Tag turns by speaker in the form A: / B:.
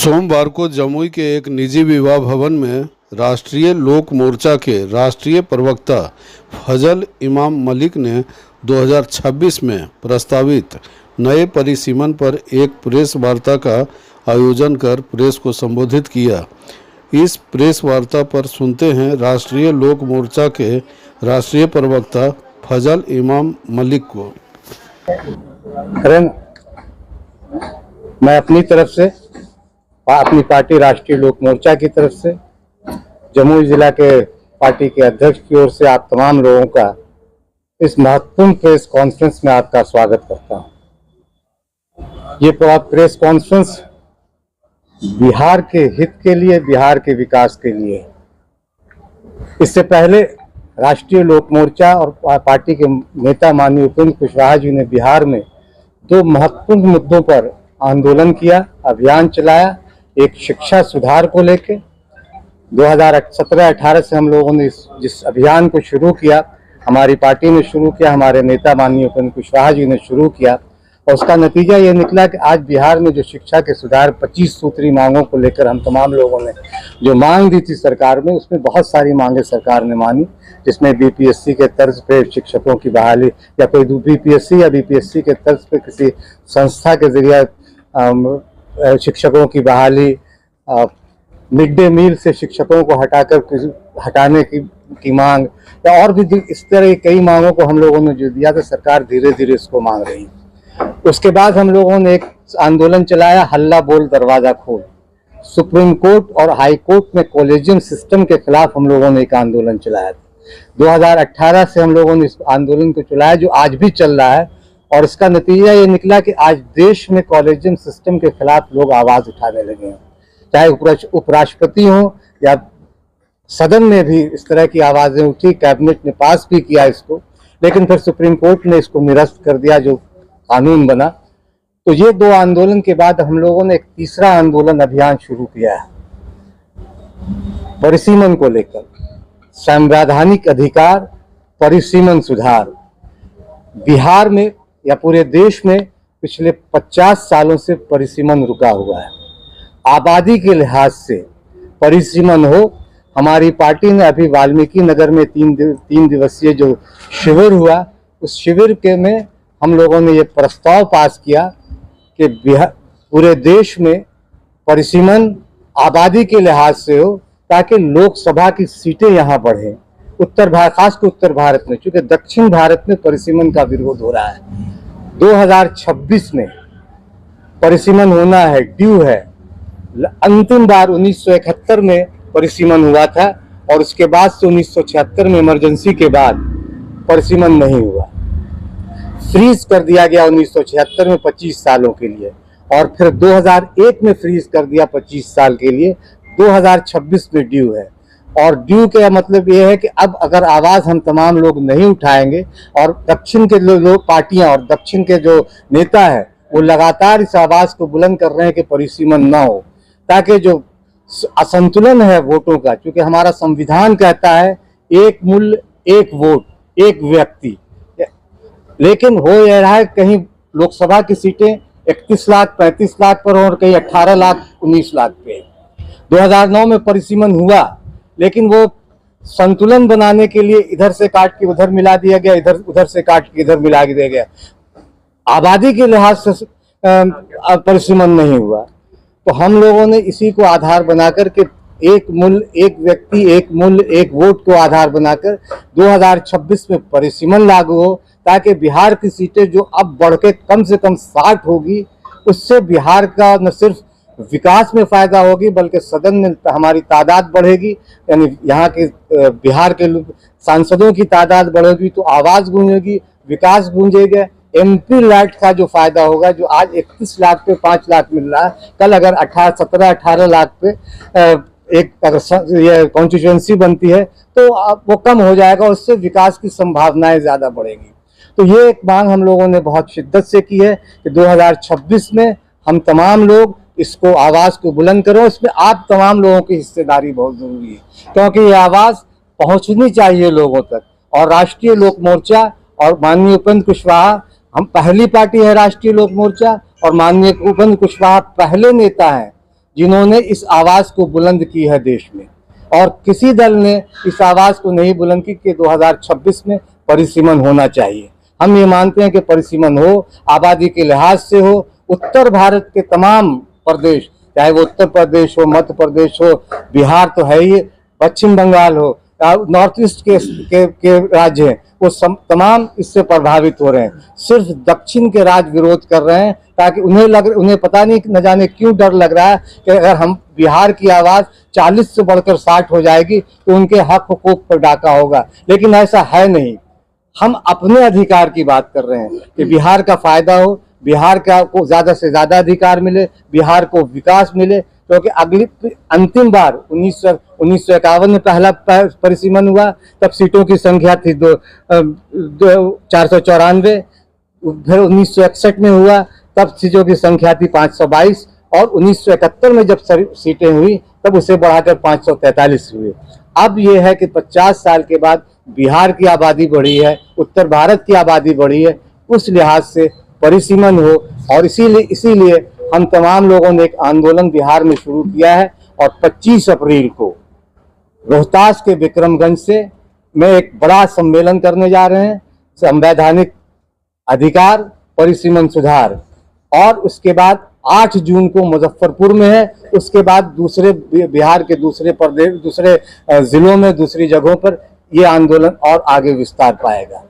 A: सोमवार को जमुई के एक निजी विवाह भवन में राष्ट्रीय लोक मोर्चा के राष्ट्रीय प्रवक्ता फजल इमाम मलिक ने 2026 में प्रस्तावित नए परिसीमन पर एक प्रेस वार्ता का आयोजन कर प्रेस को संबोधित किया। इस प्रेस वार्ता पर सुनते हैं राष्ट्रीय लोक मोर्चा के राष्ट्रीय प्रवक्ता फजल इमाम मलिक को।
B: मैं अपनी तरफ से, अपनी पार्टी राष्ट्रीय लोक मोर्चा की तरफ से, जमुई जिला के पार्टी के अध्यक्ष की ओर से आप तमाम लोगों का इस महत्वपूर्ण प्रेस कॉन्फ्रेंस में आपका स्वागत करता हूं। ये प्रेस कॉन्फ्रेंस बिहार के हित के लिए, बिहार के विकास के लिए। इससे पहले राष्ट्रीय लोक मोर्चा और पार्टी के नेता माननीय उपेंद्र कुशवाहा जी ने बिहार में दो महत्वपूर्ण मुद्दों पर आंदोलन किया, अभियान चलाया। एक शिक्षा सुधार को लेके 2017-18 से हम लोगों ने जिस अभियान को शुरू किया, हमारी पार्टी ने शुरू किया, हमारे नेता माननीय उपेंद्र कुशवाहा जी ने शुरू किया, और उसका नतीजा ये निकला कि आज बिहार में जो शिक्षा के सुधार 25 सूत्री मांगों को लेकर हम तमाम लोगों ने जो मांग दी थी सरकार में, उसमें बहुत सारी मांगे सरकार ने मानी, जिसमें बीपीएससी के तर्ज पे शिक्षकों की बहाली, या कोई बीपीएससी या बीपीएससी के तर्ज पे किसी संस्था के जरिए शिक्षकों की बहाली, मिड डे मील से शिक्षकों को हटाने की मांग, या और भी इस तरह कई मांगों को हम लोगों ने जो दिया था, सरकार धीरे धीरे इसको मांग रही। उसके बाद हम लोगों ने एक आंदोलन चलाया, हल्ला बोल दरवाजा खोल। सुप्रीम कोर्ट और हाई कोर्ट में कॉलेजियम सिस्टम के खिलाफ हम लोगों ने एक आंदोलन चलाया था। 2018 से हम लोगों ने इस आंदोलन को चलाया, जो आज भी चल रहा है, और इसका नतीजा ये निकला कि आज देश में कॉलेजियम सिस्टम के खिलाफ लोग आवाज उठाने लगे हैं। चाहे उपराष्ट्रपति हो या सदन में भी इस तरह की आवाजें उठी, कैबिनेट ने पास भी किया इसको, लेकिन फिर सुप्रीम कोर्ट ने इसको निरस्त कर दिया, जो कानून बना। तो ये दो आंदोलन के बाद हम लोगों ने एक तीसरा आंदोलन अभियान शुरू किया है परिसीमन को लेकर। संवैधानिक अधिकार, परिसीमन सुधार। बिहार में या पूरे देश में पिछले 50 सालों से परिसीमन रुका हुआ है। आबादी के लिहाज से परिसीमन हो। हमारी पार्टी ने अभी वाल्मीकि नगर में तीन दिवसीय जो शिविर हुआ, उस शिविर के में हम लोगों ने ये प्रस्ताव पास किया कि पूरे देश में परिसीमन आबादी के लिहाज से हो, ताकि लोकसभा की सीटें यहाँ बढ़ें। खासकर उत्तर भारत में, चूंकि दक्षिण भारत में परिसीमन का विरोध हो रहा है। 2026 में परिसीमन होना है, ड्यू है। अंतिम बार 1971 में परिसीमन हुआ था, और उसके बाद से 1976 में इमरजेंसी के बाद परिसीमन नहीं हुआ। फ्रीज कर दिया गया 1976 में 25 सालों के लिए, और फिर 2001 में फ्रीज कर दिया 25 साल के लिए। 2026 में ड्यू है, और ड्यू का मतलब ये है कि अब अगर आवाज हम तमाम लोग नहीं उठाएंगे, और दक्षिण के लोग पार्टियां और दक्षिण के जो नेता है वो लगातार इस आवाज को बुलंद कर रहे हैं कि परिसीमन ना हो, ताकि जो असंतुलन है वोटों का, क्योंकि हमारा संविधान कहता है एक मूल्य, एक वोट, एक व्यक्ति, लेकिन हो यह रहा है कहीं लोकसभा की सीटें 31 लाख 35 लाख पर हो, और कहीं 18 लाख 19 लाख पे। 2009 में परिसीमन हुआ, लेकिन वो संतुलन बनाने के लिए इधर से काट के उधर मिला दिया गया, उधर से काट के इधर मिला दिया गया। आबादी के लिहाज से परिसीमन नहीं हुआ। तो हम लोगों ने इसी को आधार बनाकर के एक मूल्य, एक व्यक्ति, एक मूल्य, एक वोट को आधार बनाकर 2026 में परिसीमन लागू हो, ताकि बिहार की सीटें जो अब बढ़ के कम से कम 60 होगी, उससे बिहार का न सिर्फ विकास में फायदा होगी, बल्कि सदन में हमारी तादाद बढ़ेगी, यानी यहाँ के बिहार के सांसदों की तादाद बढ़ेगी, तो आवाज गूंजेगी, विकास गूंजेगा। एमपी लैट का जो फायदा होगा, जो आज 31 लाख पे 5 लाख मिल रहा है, कल अगर 17-18 लाख पे एक अगर ये कॉन्स्टिट्यूएंसी बनती है, तो वो कम हो जाएगा, उससे विकास की संभावनाएं ज्यादा बढ़ेंगी। तो ये एक मांग हम लोगों ने बहुत शिद्दत से की है कि 2026 में हम तमाम लोग इसको आवाज को बुलंद करें। इसमें आप तमाम लोगों की हिस्सेदारी बहुत जरूरी है, क्योंकि ये आवाज पहुंचनी चाहिए लोगों तक। और राष्ट्रीय लोक मोर्चा और माननीय उपेंद्र कुशवाहा, हम पहली पार्टी है राष्ट्रीय लोक मोर्चा, और माननीय उपेंद्र कुशवाहा पहले नेता हैं जिन्होंने इस आवाज को बुलंद की है देश में, और किसी दल ने इस आवाज को नहीं बुलंद की कि 2026 में परिसीमन होना चाहिए। हम ये मानते हैं कि परिसीमन हो, आबादी के लिहाज से हो, उत्तर भारत के तमाम प्रदेश, चाहे वो उत्तर प्रदेश हो, मध्य प्रदेश हो, बिहार तो है ही, पश्चिम बंगाल हो, नॉर्थ ईस्ट के राज्य हैं, वो तमाम इससे प्रभावित हो रहे हैं। सिर्फ दक्षिण के राज्य विरोध कर रहे हैं ताकि उन्हें पता नहीं न जाने क्यों डर लग रहा है कि अगर हम बिहार की आवाज 40 से बढ़कर 60 हो जाएगी तो उनके हक हुकूक पर डाका होगा, लेकिन ऐसा है नहीं। हम अपने अधिकार की बात कर रहे हैं कि बिहार का फायदा हो, बिहार को ज्यादा से ज्यादा अधिकार मिले, बिहार को विकास मिले, क्योंकि अगली अंतिम बार 1951 में पहला परिसीमन हुआ, तब सीटों की संख्या थी 494, फिर 1961 में हुआ तब सीटों की संख्या थी 522, और 1971 में जब सीटें हुई तब उसे बढ़ाकर 543 हुए। अब यह है कि 50 साल के बाद बिहार की आबादी बढ़ी है, उत्तर भारत की आबादी बढ़ी है, उस लिहाज से परिसीमन हो, और इसीलिए हम तमाम लोगों ने एक आंदोलन बिहार में शुरू किया है, और 25 अप्रैल को रोहतास के विक्रमगंज से में एक बड़ा सम्मेलन करने जा रहे हैं, संवैधानिक अधिकार परिसीमन सुधार, और उसके बाद 8 जून को मुजफ्फरपुर में है, उसके बाद दूसरे बिहार के दूसरे प्रदेश, दूसरे जिलों में, दूसरी जगहों पर यह आंदोलन और आगे विस्तार पाएगा।